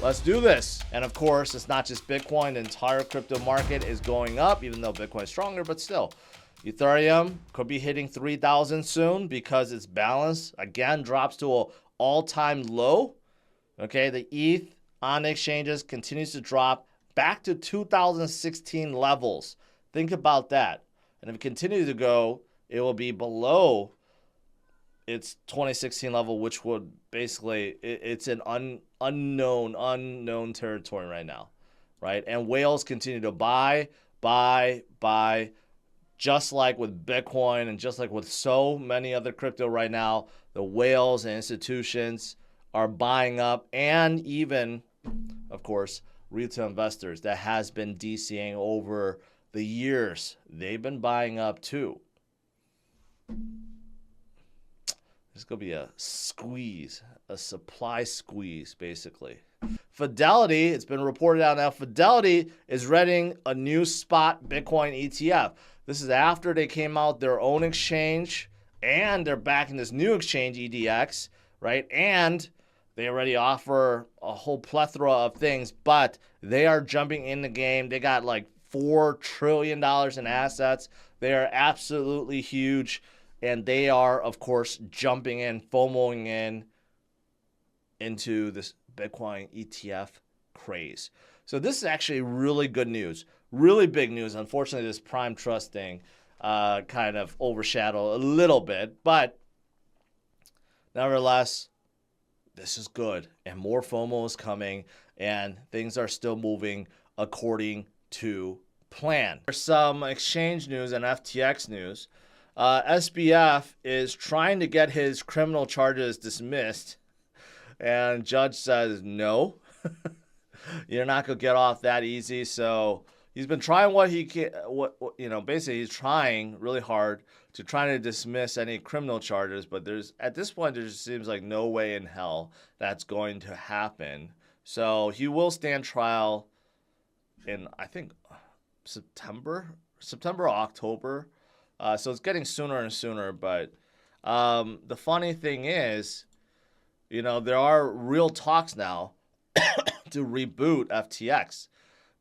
Let's do this. And of course, it's not just Bitcoin. The entire crypto market is going up, even though Bitcoin is stronger, but still. Ethereum could be hitting 3,000 soon because its balance, again, drops to an all-time low. Okay, the ETH on the exchanges continues to drop back to 2016 levels. Think about that. And if it continues to go, it will be below its 2016 level, which would basically, it's an unknown territory right now, right? And whales continue to buy, just like with Bitcoin and just like with so many other crypto right now. The whales and institutions are buying up, and even, of course, retail investors that has been DCing over the years, they've been buying up too. There's going to be a squeeze, a supply squeeze, basically. Fidelity, it's been reported out now, Fidelity is running a new spot Bitcoin ETF. This is after they came out their own exchange, and they're backing this new exchange, EDX, right? And they already offer a whole plethora of things, but they are jumping in the game. They got like $4 trillion in assets. They are absolutely huge. And they are, of course, jumping in, FOMOing into this Bitcoin ETF craze. So this is actually really good news, really big news. Unfortunately, this Prime Trust thing kind of overshadowed a little bit, but nevertheless, this is good. And more FOMO is coming, and things are still moving according to plan. There's some exchange news and FTX news. SBF is trying to get his criminal charges dismissed, and judge says no. You're not gonna get off that easy. So he's been trying what he can. Basically he's trying really hard to try to dismiss any criminal charges, but at this point there just seems like no way in hell that's going to happen. So he will stand trial in, I think, September or October. So it's getting sooner and sooner, but the funny thing is, there are real talks now to reboot FTX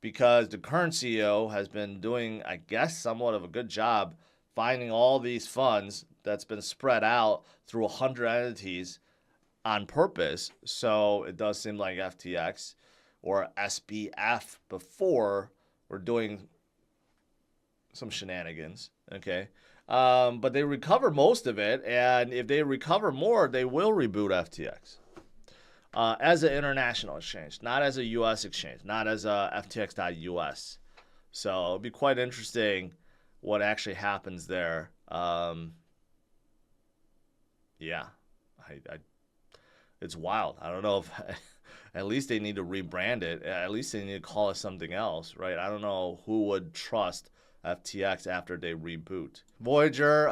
because the current CEO has been doing, I guess, somewhat of a good job finding all these funds that's been spread out through 100 entities on purpose. So it does seem like FTX or SBF before were doing some shenanigans, okay? But they recover most of it, and if they recover more, they will reboot FTX as an international exchange, not as a U.S. exchange, not as a FTX.US. So it'll be quite interesting what actually happens there. It's wild. I don't know if at least they need to rebrand it. At least they need to call it something else, right? I don't know who would trust FTX after they reboot. Voyager,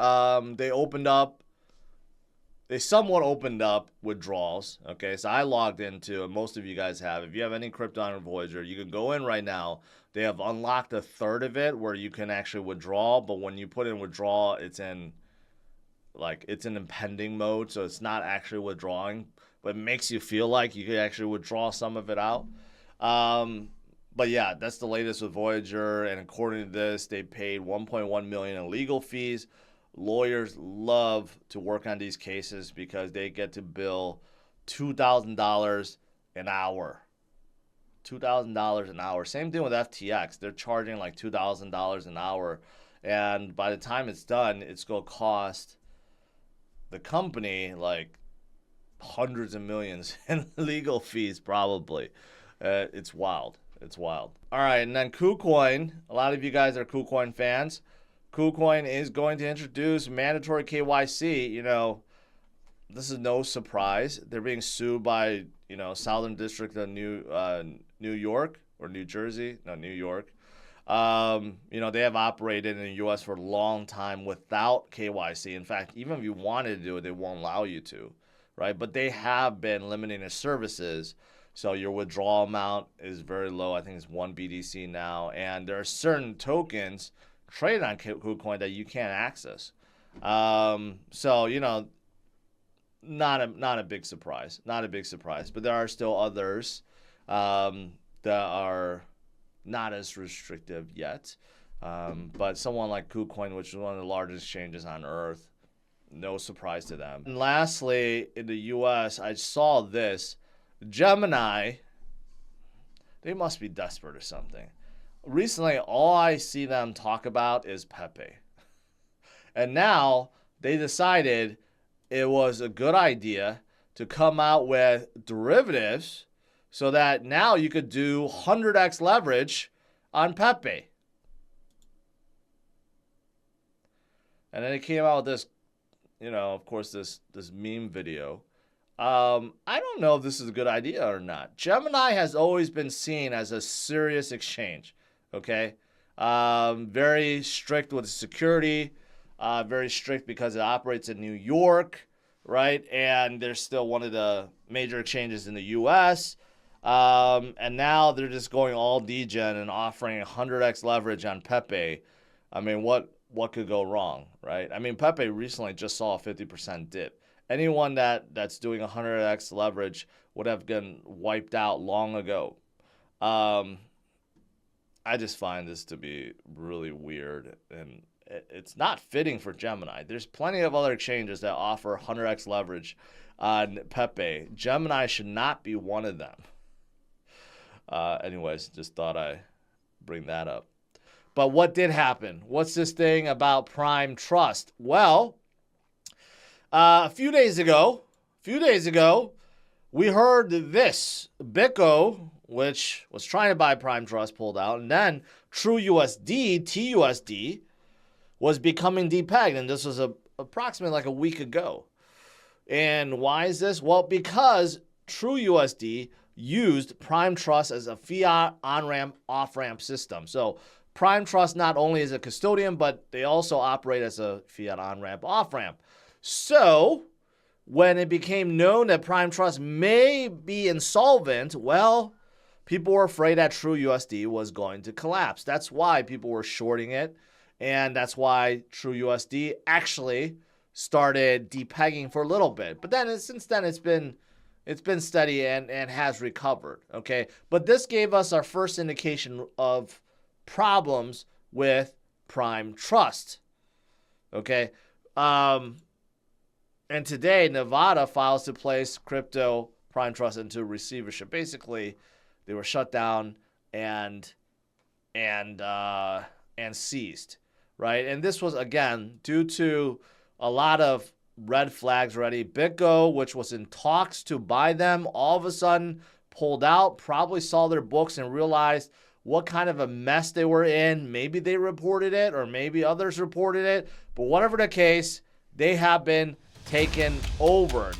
they somewhat opened up withdrawals. Okay, so I logged into, and most of you guys have. If you have any crypto on Voyager, you can go in right now. They have unlocked a third of it where you can actually withdraw, but when you put in withdrawal, it's in impending mode, so it's not actually withdrawing, but it makes you feel like you could actually withdraw some of it out. But yeah, that's the latest with Voyager, and according to this, they paid $1.1 million in legal fees. Lawyers love to work on these cases because they get to bill $2,000 an hour. $2,000 an hour. Same thing with FTX. They're charging like $2,000 an hour, and by the time it's done, it's going to cost the company like hundreds of millions in legal fees probably. It's wild. It's wild. All right, and then KuCoin. A lot of you guys are KuCoin fans. KuCoin is going to introduce mandatory KYC. This is no surprise. They're being sued by, Southern District of New York or New Jersey. No, New York. They have operated in the U.S. for a long time without KYC. In fact, even if you wanted to do it, they won't allow you to, right? But they have been limiting their services. So your withdrawal amount is very low. I think it's 1 BTC now. And there are certain tokens traded on KuCoin that you can't access. Not a big surprise. Not a big surprise. But there are still others that are not as restrictive yet. But someone like KuCoin, which is one of the largest exchanges on earth, no surprise to them. And lastly, in the US, I saw this. Gemini, they must be desperate or something. Recently, all I see them talk about is Pepe. And now they decided it was a good idea to come out with derivatives so that now you could do 100x leverage on Pepe. And then it came out with this, of course, this meme video. I don't know if this is a good idea or not. Gemini has always been seen as a serious exchange, okay? Very strict with security, very strict because it operates in New York, right? And they're still one of the major exchanges in the US. And now they're just going all degen and offering 100x leverage on Pepe. I mean, what could go wrong, right? I mean, Pepe recently just saw a 50% dip. Anyone that's doing 100x leverage would have been wiped out long ago. I just find this to be really weird, and it's not fitting for Gemini. There's plenty of other exchanges that offer 100x leverage on Pepe. Gemini should not be one of them. Anyways, just thought I'd bring that up. But what did happen? What's this thing about Prime Trust? Well, a few days ago, we heard this. Bitgo, which was trying to buy Prime Trust, pulled out. And then TrueUSD, TUSD, was becoming depegged. And this was approximately like a week ago. And why is this? Well, because TrueUSD used Prime Trust as a fiat on-ramp, off-ramp system. So Prime Trust not only is a custodian, but they also operate as a fiat on-ramp, off-ramp. So when it became known that Prime Trust may be insolvent, well, people were afraid that TrueUSD was going to collapse. That's why people were shorting it, and that's why TrueUSD actually started depegging for a little bit. But then since then, it's been steady and has recovered, okay? But this gave us our first indication of problems with Prime Trust, okay? And today, Nevada files to place crypto Prime Trust into receivership. Basically, they were shut down and seized, right? And this was, again, due to a lot of red flags already. Bitgo, which was in talks to buy them, all of a sudden pulled out, probably saw their books and realized what kind of a mess they were in. Maybe they reported it or maybe others reported it. But whatever the case, they have been taken over.